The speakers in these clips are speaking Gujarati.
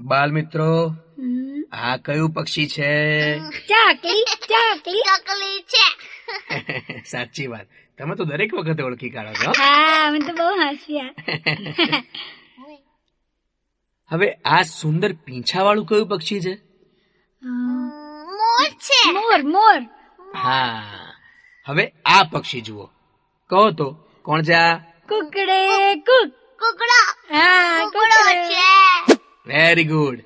બાલ મિત્રો, આ કયું પક્ષી છે? ચકલી ચકલી ચકલી છે. સાચી વાત, તમે તો દરેક વખતે ઓળખી કાઢો છો. હા, મને તો બહુ હસ્યા. હવે આ સુંદર પીંછા વાળું કયું પક્ષી છે? મોર છે. મોર મોર હા, હવે આ પક્ષી જુઓ, કહો તો કોણ છે આ? કુકડે કુક. કુકડો. હા, કુકડો કુકડે. છે. Very good.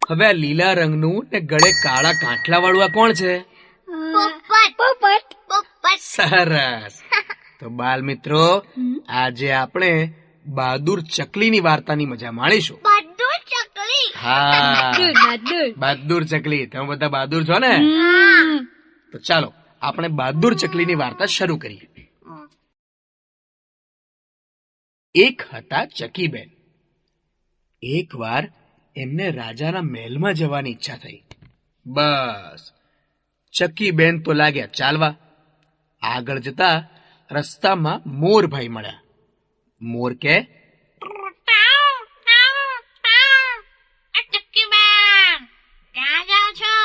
હવે આ લીલા રંગનું ને ગળે કાળા કાંઠલા વાળું આ કોણ છે? પોપટ. પોપટ. પોપટ. સરસ. તો બાલ મિત્રો, આજે આપણે બહાદુર ચકલીની વાર્તાની મજા માણીશું. બહાદુર ચકલી. હા, બહાદુર. બહાદુર ચકલી. તમે બધા બહાદુર છો ને? તો ચાલો આપણે બહાદુર ચકલીની વાર્તા શરૂ કરીએ. એક હતા ચકીબેન. એકવાર એમને રાજાના મહેલમાં જવાની ઈચ્છા થઈ. બસ ચકીબેન તો લાગ્યા ચાલવા. આગળ જતા રસ્તામાં મોરભાઈ મળ્યા. મોર કે, ચકીબેન, ક્યાં જાઓ છો?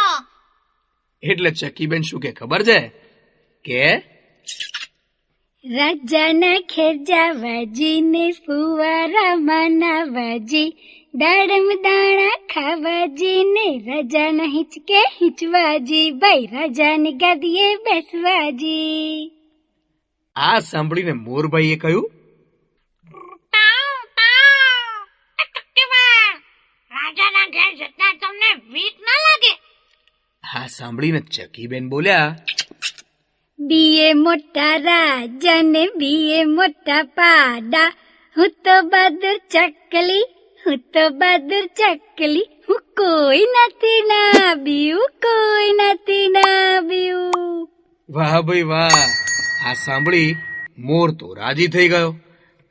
એટલે ચકીબેન શું કે ખબર છે? કે રાજાના ઘેર જાવાજી ને ફુવારા મનાવાજી, દાડમ દાણા ખાવાજી ને રાજાના હિંચકે હિંચવાજી, ભાઈ રાજાની ગાદીએ બેસવાજી. આ સાંભળીને મોરભાઈએ કહ્યું, ચકીબેન, રાજાના ઘેર જતા તમને બીક ન લાગે? આ સાંભળીને ચકીબેન બોલ્યા, બીએ મોટા રાજા ને બીએ મોટા પાડા, હું તો બહાદુર ચકલી, હું તો બહાદુર ચકલી, હું કોઈ નથી નાબ્યું, કોઈ નથી નાબ્યું. વાહ ભાઈ વાહ. આ સાંભળી મોર તો રાજી થઈ ગયો.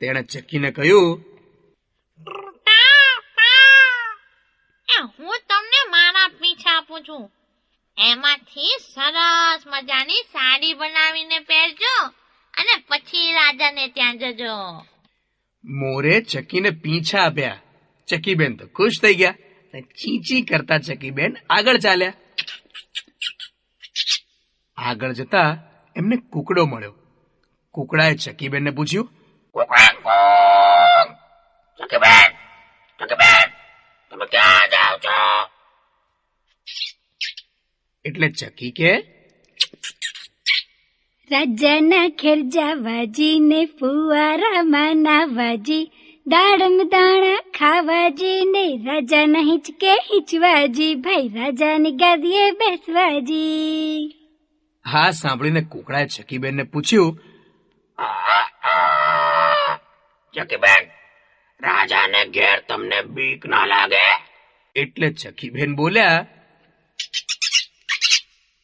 તેણે ચકીને કહ્યું, હું તમને મારા પીછા આપું છું. એમાંથી સરસ મજાની સાડી બનાવીને પહેરજો અને પછી રાજાને ત્યાં જજો. મોરે ચકીને પીંછા આપ્યા. ચકીબેન તો ખુશ થઈ ગયા અને ચીંચી કરતા ચકીબેન આગળ ચાલ્યા. આગળ જતા એમને કુકડો મળ્યો. કુકડાએ ચકીબેનને પૂછ્યું, ચકીબેન, ચકીબેન, તમે ક્યાં જાઓ છો? એટલે ચકી કે, રાજાના ઘેર જાવાજી ને ફુવારા મનાવાજી, દાડમ દાણા ખાવાજી ને રાજાના હિંચકે હિંચવાજી, ભાઈ રાજાની ગાદીએ બેસવાજી. હા સાંભળીને કુકડાએ ચકીબેનને પૂછ્યું, ચકીબેન, રાજાને ઘેર તમને બીક ના લાગે? એટલે ચકીબેન બોલ્યા,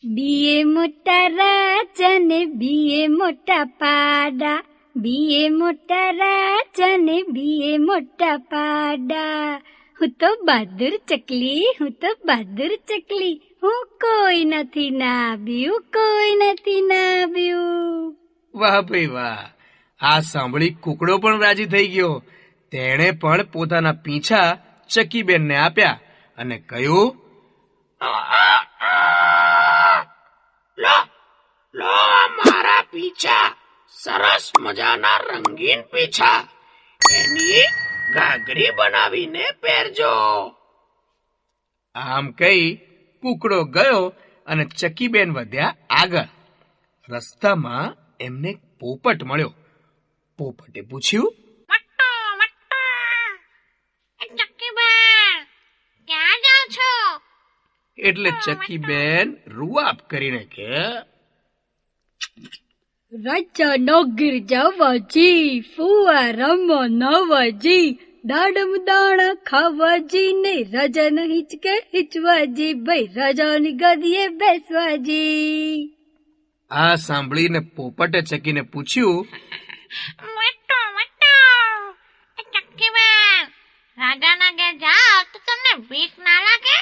બીએ મોટા રાજા ને બીએ મોટા પાડા, બીએ મોટા રાજા ને બીએ મોટા પાડા, હું તો બહાદુર ચકલી, હું તો બહાદુર ચકલી, હું કોઈ નથી નાબ્યું, કોઈ નથી નાબ્યું. વાહ ભાઈ વાહ. આ સાંભળી કુકડો પણ રાજી થઈ ગયો. તેણે પણ પોતાના પીંછા ચકીબેનને આપ્યા અને કહ્યું, લો મારા પીછા, સરસ મજાના રંગીન પીછા, એની ઘાઘરી બનાવીને પહેરજો. આમ કહી કુકડો ગયો અને ચકીબેન વધ્યા આગળ. રસ્તામાં એમને એક પોપટ મળ્યો. પોપટે પૂછ્યું, ચકીબેન, ક્યાં જાઓ છો? એટલે ચકીબેન રૂઆબ કરીને કે, રાજાના ઘેર જાવાજી, ફુવારા મનાવાજી, દાડમ દાણા ખાવાજી ને રાજાના હિંચકે હિંચવાજી, ભાઈ રાજાની ગાદીએ બેસવાજી. આ સાંભળીને પોપટે ચકીને પૂછ્યું, ચકીબેન, રાજાના ઘેર જાઓ તો તમને બીક ના લાગે?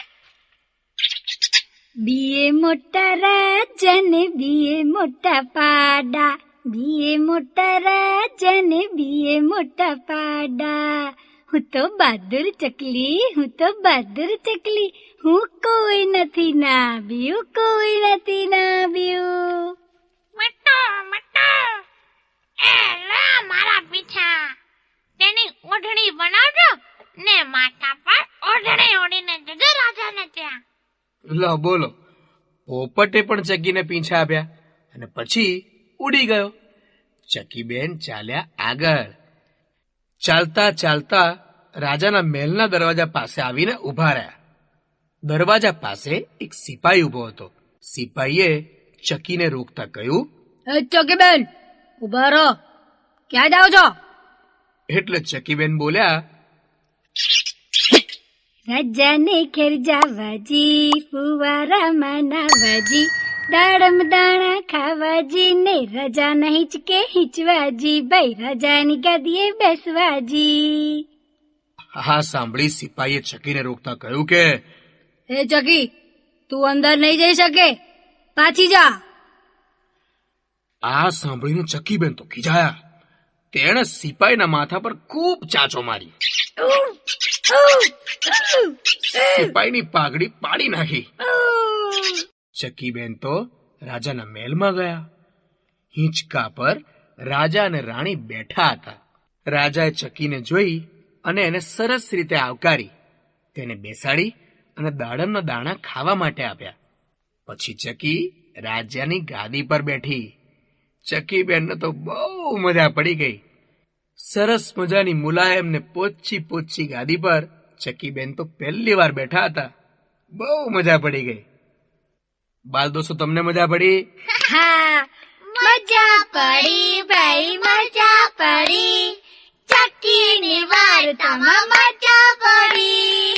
બીએ મોટા રાજા ને બીએ મોટા પાડા, બીએ મોટા રાજા ને બીએ મોટા પાડા, હું તો બહાદુર ચકલી, હું તો બહાદુર ચકલી, હું કોઈ નથી નાવ્યું, કોઈ નથી નાવ્યું. મટો મટો એ લા મારા પીછા તેની ઓઢણી બનાવજો ને માથા પર ઓઢણી ઓઢીને જજો રાજાને ત્યાં. લો બોલો, પોપટે પણ ચકીને પીંછા આપ્યા અને પછી ઉડી ગયો. ચકીબેન ચાલ્યા આગળ. ચાલતા ચાલતા રાજાના મહેલના દરવાજા પાસે આવીને ઊભા રહ્યા. દરવાજા પાસે એક સિપાહી ઊભો હતો. સિપાહીએ ચકીને રોકતા કહ્યું, એ ચકીબેન, ઉભા રહો, ક્યાં જાઓ છો? એટલે ચકીબેન બોલ્યા, રાજાને ઘેર જાવાજી, ફુવારામાં નાવાજી, દાડમ દાણા ખાવાજી ને રાજાના હિંચકે હિંચવાજી, ભાઈ રાજાની ગાદીએ બેસવાજી. હા સાંભળી સિપાહીએ ચકીને રોકતા કહ્યું કે, એ ચકી, તું અંદર નહીં જઈ શકે, પાછી જા. આ સાંભળીને ચકીબેન તો ખીજાયા. તેણે સિપાહીના માથા પર ખૂબ ચાંચો મારી. સિપાહીની પાઘડી પાડી નાખી. ચકીબેન તો રાજાના મહેલમાં ગયા. હિંચકા પર રાજા અને રાણી બેઠા હતા. રાજાએ ચકીને જોઈ અને એને સરસ રીતે આવકારી. તેને બેસાડી અને દાડમના દાણા ખાવા માટે આપ્યા. પછી ચકી રાજાની ગાદી પર બેઠી. ચકીબેનને તો બહુ મજા પડી ગઈ. સરસ મજાની મુલાયમ ને પોચી પોચી ગાદી પર ચકીબેન તો પહેલી વાર બેઠા હતા. બહુ મજા પડી ગઈ. બાલ દોસ્તો, તમને મજા પડી? હા, મજા પડી ભાઈ, મજા પડી, ચકીની વાર્તામાં મજા પડી.